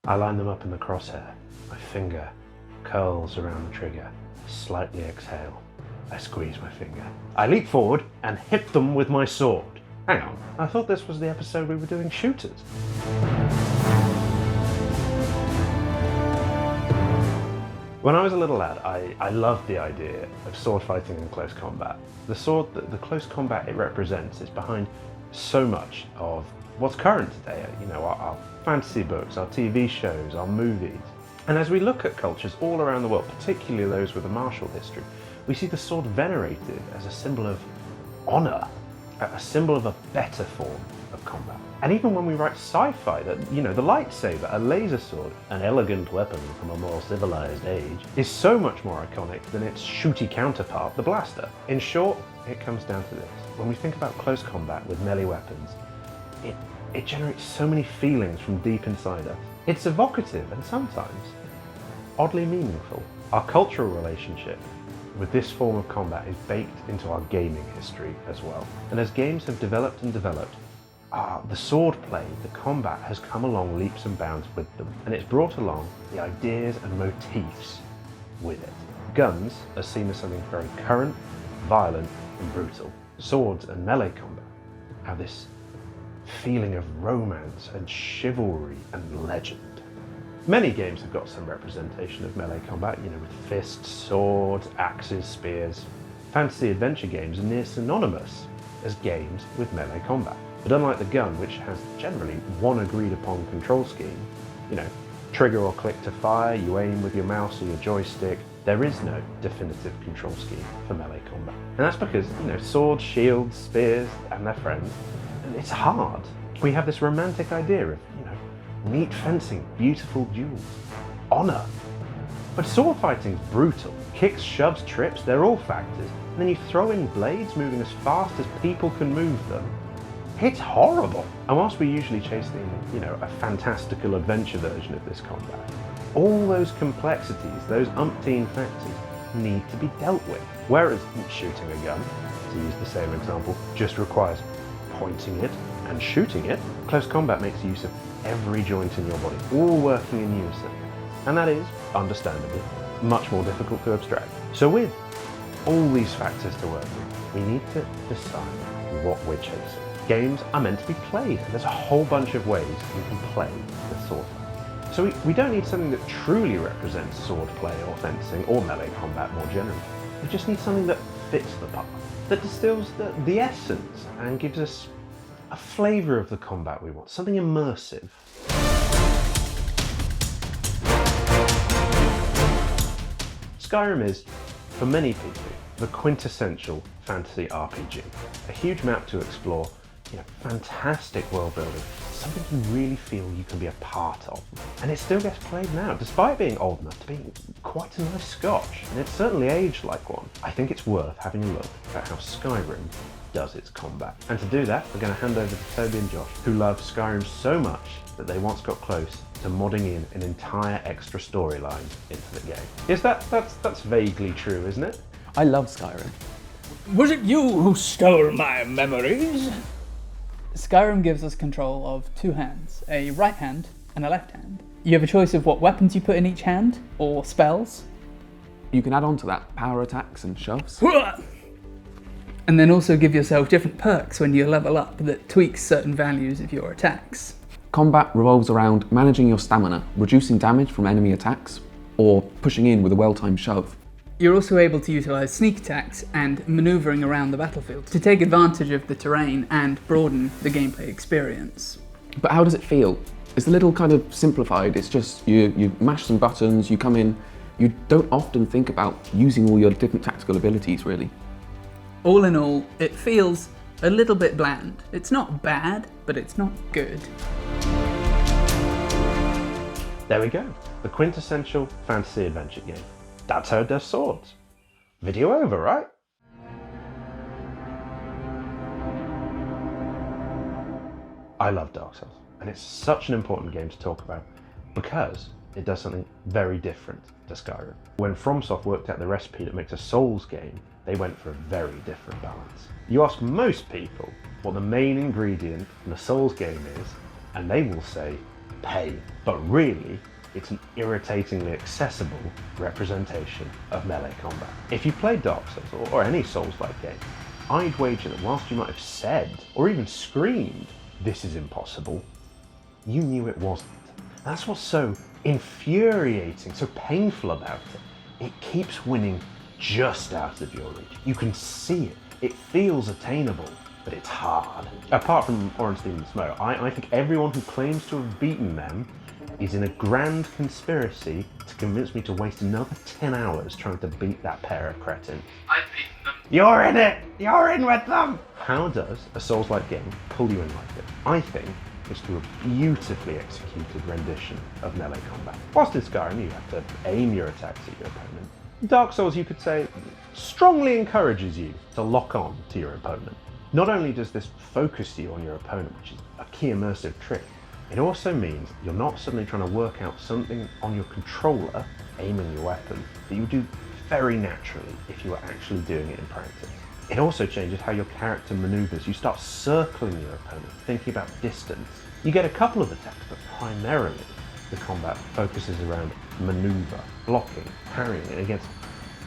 I line them up in the crosshair. My finger curls around the trigger. I slightly exhale. I squeeze my finger. I leap forward and hit them with my sword. Hang on, I thought this was the episode we were doing shooters. When I was a little lad, I loved the idea of sword fighting in close combat. The close combat it represents is behind so much of what's current today. Our fantasy books, our TV shows, our movies. And as we look at cultures all around the world, particularly those with a martial history, we see the sword venerated as a symbol of honor, a symbol of a better form of combat. And even when we write sci-fi, the lightsaber, a laser sword, an elegant weapon from a more civilized age, is so much more iconic than its shooty counterpart, the blaster. In short, it comes down to this. When we think about close combat with melee weapons, it generates so many feelings from deep inside us. It's evocative and sometimes oddly meaningful. Our cultural relationship with this form of combat is baked into our gaming history as well. And as games have developed and developed, the sword play, the combat has come along leaps and bounds with them, and it's brought along the ideas and motifs with it. Guns are seen as something very current, violent and brutal. Swords and melee combat have this feeling of romance and chivalry and legend. Many games have got some representation of melee combat, with fists, swords, axes, spears. Fantasy adventure games are near synonymous as games with melee combat. But unlike the gun, which has generally one agreed upon control scheme, trigger or click to fire, you aim with your mouse or your joystick, there is no definitive control scheme for melee combat. And that's because, swords, shields, spears, and their friends, it's hard. We have this romantic idea of, neat fencing, beautiful duels, honor. But sword fighting's brutal. Kicks, shoves, trips, they're all factors. And then you throw in blades moving as fast as people can move them. It's horrible. And whilst we usually chase a fantastical adventure version of this combat, all those complexities, those umpteen factors, need to be dealt with. Whereas shooting a gun, to use the same example, just requires pointing it and shooting it, close combat makes use of every joint in your body, all working in unison. And that is, understandably, much more difficult to abstract. So with all these factors to work with, we need to decide what we're chasing. Games are meant to be played, and there's a whole bunch of ways you can play the sword fight. So we don't need something that truly represents sword play or fencing or melee combat more generally. We just need something that fits the part, that distills the essence and gives us a flavour of the combat we want, something immersive. Skyrim is, for many people, the quintessential fantasy RPG. A huge map to explore, fantastic world building, something you really feel you can be a part of. And it still gets played now, despite being old enough to be quite a nice scotch, and it's certainly aged like one. I think it's worth having a look at how Skyrim does its combat. And to do that, we're going to hand over to Toby and Josh, who love Skyrim so much that they once got close to modding in an entire extra storyline into the game. Yes, that's vaguely true, isn't it? I love Skyrim. Was it you who stole my memories? Skyrim gives us control of two hands, a right hand and a left hand. You have a choice of what weapons you put in each hand, or spells. You can add on to that power attacks and shoves. And then also give yourself different perks when you level up that tweaks certain values of your attacks. Combat revolves around managing your stamina, reducing damage from enemy attacks, or pushing in with a well-timed shove. You're also able to utilise sneak attacks and manoeuvring around the battlefield to take advantage of the terrain and broaden the gameplay experience. But how does it feel? It's a little kind of simplified. It's just you mash some buttons, you come in, you don't often think about using all your different tactical abilities, really. All in all, it feels a little bit bland. It's not bad, but it's not good. There we go, the quintessential fantasy adventure game. That's how it does swords. Video over, right? I love Dark Souls, and it's such an important game to talk about because it does something very different to Skyrim. When FromSoft worked out the recipe that makes a Souls game, they went for a very different balance. You ask most people what the main ingredient in a Souls game is, and they will say pain. But really, it's an irritatingly accessible representation of melee combat. If you played Dark Souls or any Souls-like game, I'd wager that whilst you might have said or even screamed, "This is impossible," you knew it wasn't. That's what's so infuriating, so painful about it. It keeps winning just out of your reach. You can see it. It feels attainable, but it's hard. Apart from Ornstein and Smough, I think everyone who claims to have beaten them is in a grand conspiracy to convince me to waste another 10 hours trying to beat that pair of cretins. I've beaten them. You're in it! You're in with them! How does a Souls-like game pull you in like this? I think it's through a beautifully executed rendition of melee combat. Whilst in Skyrim you have to aim your attacks at your opponent, Dark Souls, you could say, strongly encourages you to lock on to your opponent. Not only does this focus you on your opponent, which is a key immersive trick, it also means you're not suddenly trying to work out something on your controller, aiming your weapon, that you would do very naturally if you were actually doing it in practice. It also changes how your character maneuvers. You start circling your opponent, thinking about distance. You get a couple of attacks, but primarily the combat focuses around maneuver, blocking, parrying, and against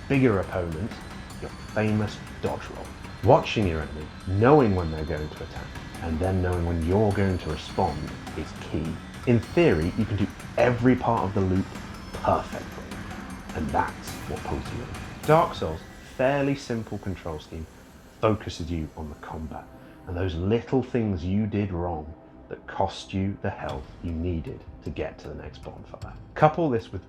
bigger opponents, your famous dodge roll. Watching your enemy, knowing when they're going to attack, and then knowing when you're going to respond is key. In theory, you can do every part of the loop perfectly, and that's what pulls you in. Dark Souls' fairly simple control scheme focuses you on the combat, and those little things you did wrong that cost you the health you needed to get to the next bonfire. Couple this with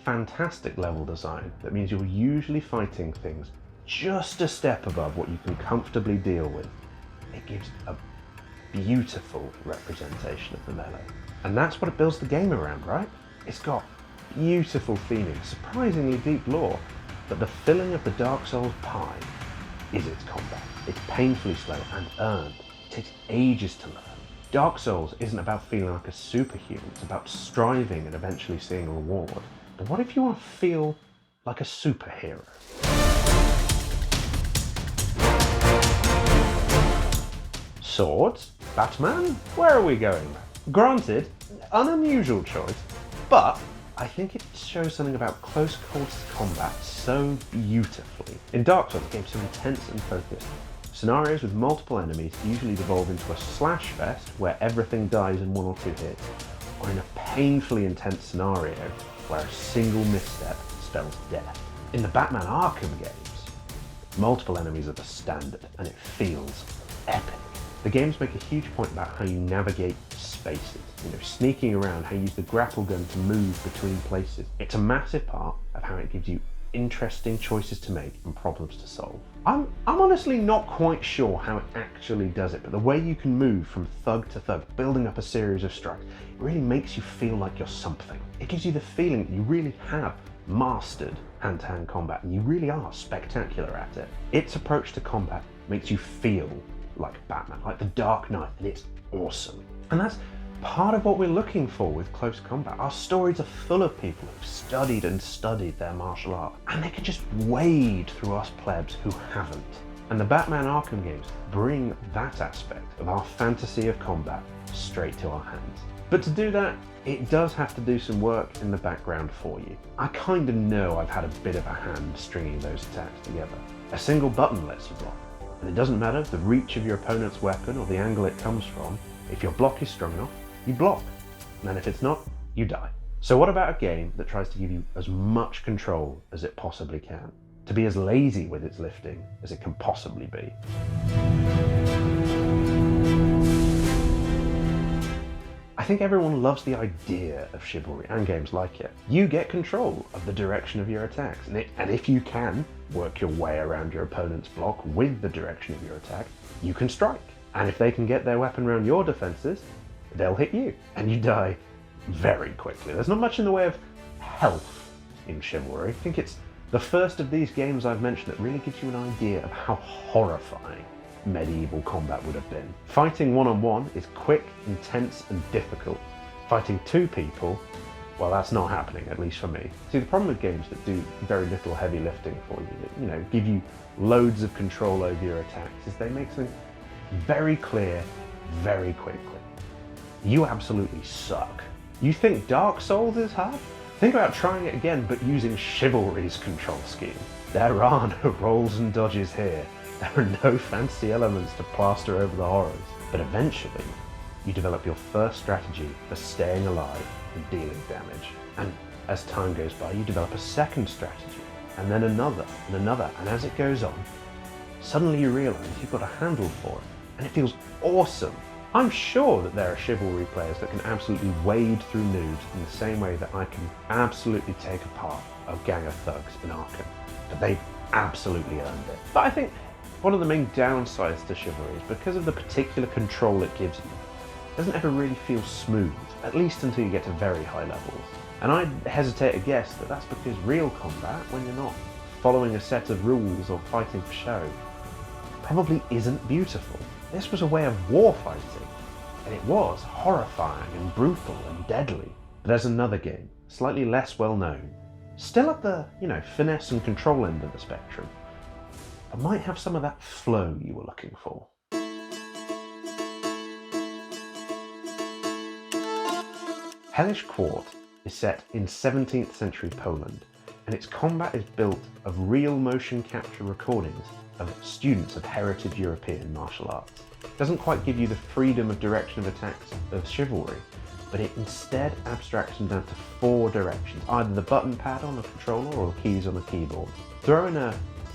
fantastic level design that means you're usually fighting things just a step above what you can comfortably deal with. It gives a beautiful representation of the melee. And that's what it builds the game around, right? It's got beautiful theming, surprisingly deep lore, but the filling of the Dark Souls pie is its combat. It's painfully slow and earned. It takes ages to learn. Dark Souls isn't about feeling like a superhuman, it's about striving and eventually seeing a reward. But what if you want to feel like a superhero? Swords? Batman? Where are we going? Granted, an unusual choice, but I think it shows something about close quarters combat so beautifully. In Dark Souls, the game's so intense and focused. Scenarios with multiple enemies usually devolve into a slash fest where everything dies in one or two hits, or in a painfully intense scenario where a single misstep spells death. In the Batman Arkham games, multiple enemies are the standard, and it feels epic. The games make a huge point about how you navigate spaces, sneaking around, how you use the grapple gun to move between places. It's a massive part of how it gives you interesting choices to make and problems to solve. I'm honestly not quite sure how it actually does it, but the way you can move from thug to thug, building up a series of strikes, it really makes you feel like you're something. It gives you the feeling that you really have mastered hand-to-hand combat and you really are spectacular at it. Its approach to combat makes you feel like Batman, like the Dark Knight, and it's awesome. And that's part of what we're looking for with close combat. Our stories are full of people who've studied and studied their martial art, and they can just wade through us plebs who haven't. And the Batman Arkham games bring that aspect of our fantasy of combat straight to our hands. But to do that, it does have to do some work in the background for you. I kind of know I've had a bit of a hand stringing those attacks together. A single button lets you block. And it doesn't matter the reach of your opponent's weapon or the angle it comes from. If your block is strong enough, you block. And then if it's not, you die. So what about a game that tries to give you as much control as it possibly can? To be as lazy with its lifting as it can possibly be? I think everyone loves the idea of Chivalry and games like it. You get control of the direction of your attacks, and if you can work your way around your opponent's block with the direction of your attack, you can strike. And if they can get their weapon around your defenses, they'll hit you, and you die very quickly. There's not much in the way of health in Chivalry. I think it's the first of these games I've mentioned that really gives you an idea of how horrifying medieval combat would have been. Fighting one-on-one is quick, intense, and difficult. Fighting two people, well, that's not happening, at least for me. See, the problem with games that do very little heavy lifting for you, that, give you loads of control over your attacks, is they make something very clear, very quickly. You absolutely suck You think Dark Souls is hard? Think about trying it again, but using Chivalry's control scheme. There are no rolls and dodges here. There are no fancy elements to plaster over the horrors. But eventually, you develop your first strategy for staying alive and dealing damage. And as time goes by, you develop a second strategy, and then another, and as it goes on, suddenly you realise you've got a handle for it, and it feels awesome. I'm sure that there are Chivalry players that can absolutely wade through noobs in the same way that I can absolutely take apart a gang of thugs in Arkham, but they've absolutely earned it. But I think one of the main downsides to Chivalry is because of the particular control it gives you, it doesn't ever really feel smooth, at least until you get to very high levels. And I'd hesitate to guess that that's because real combat, when you're not following a set of rules or fighting for show, probably isn't beautiful. This was a way of war fighting, and it was horrifying and brutal and deadly. But there's another game, slightly less well known, still at the, finesse and control end of the spectrum, but might have some of that flow you were looking for. Hellish Quart is set in 17th century Poland, and its combat is built of real motion capture recordings of students of heritage European martial arts. It doesn't quite give you the freedom of direction of attacks of Chivalry, but it instead abstracts them down to 4 directions, either the button pad on the controller or the keys on the keyboard. Throw in a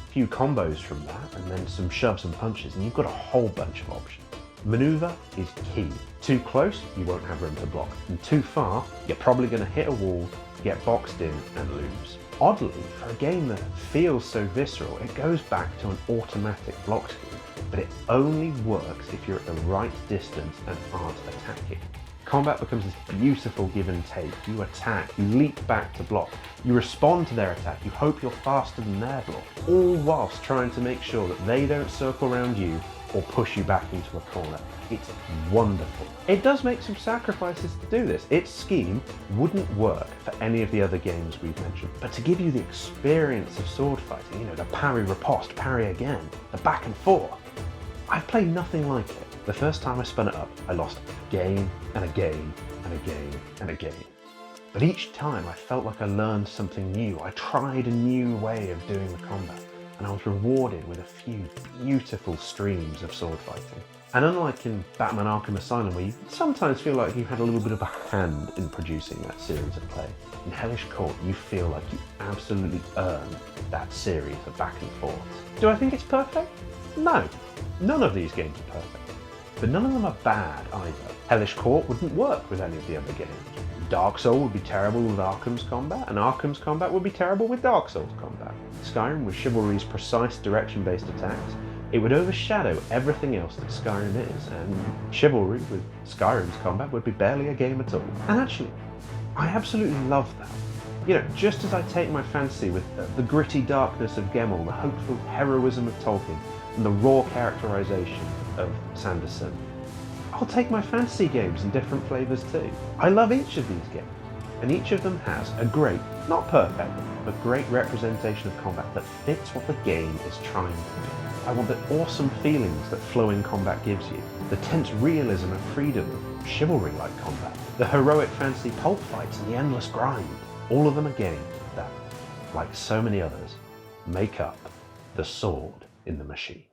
few combos from that, and then some shoves and punches, and you've got a whole bunch of options. Maneuver is key. Too close, you won't have room to block, and too far, you're probably going to hit a wall, get boxed in, and lose. Oddly, for a game that feels so visceral, it goes back to an automatic block scheme, but it only works if you're at the right distance and aren't attacking. Combat becomes this beautiful give and take. You attack, you leap back to block, you respond to their attack, you hope you're faster than their block, all whilst trying to make sure that they don't circle around you or push you back into a corner. It's wonderful. It does make some sacrifices to do this. Its scheme wouldn't work for any of the other games we've mentioned, but to give you the experience of sword fighting, the parry riposte, parry again, the back and forth, I've played nothing like it. The first time I spun it up, I lost again and again and again and again. But each time I felt like I learned something new. I tried a new way of doing the combat, and I was rewarded with a few beautiful streams of sword fighting. And unlike in Batman Arkham Asylum, where you sometimes feel like you had a little bit of a hand in producing that series of play, in Hellish Quart you feel like you absolutely earned that series of back and forth. Do I think it's perfect? No. None of these games are perfect. But none of them are bad either. Hellish Quart wouldn't work with any of the other games. Dark Souls would be terrible with Arkham's combat, and Arkham's combat would be terrible with Dark Souls combat. Skyrim with Chivalry's precise direction-based attacks, it would overshadow everything else that Skyrim is, and Chivalry with Skyrim's combat would be barely a game at all. And actually, I absolutely love that. Just as I take my fancy with the gritty darkness of Gemmell, the hopeful heroism of Tolkien, and the raw characterization of Sanderson, I'll take my fantasy games in different flavours too. I love each of these games, and each of them has a great, not perfect, but great representation of combat that fits what the game is trying to do. I want the awesome feelings that flowing combat gives you, the tense realism and freedom of Chivalry-like combat, the heroic fantasy pulp fights and the endless grind. All of them are games that, like so many others, make up the sword in the machine.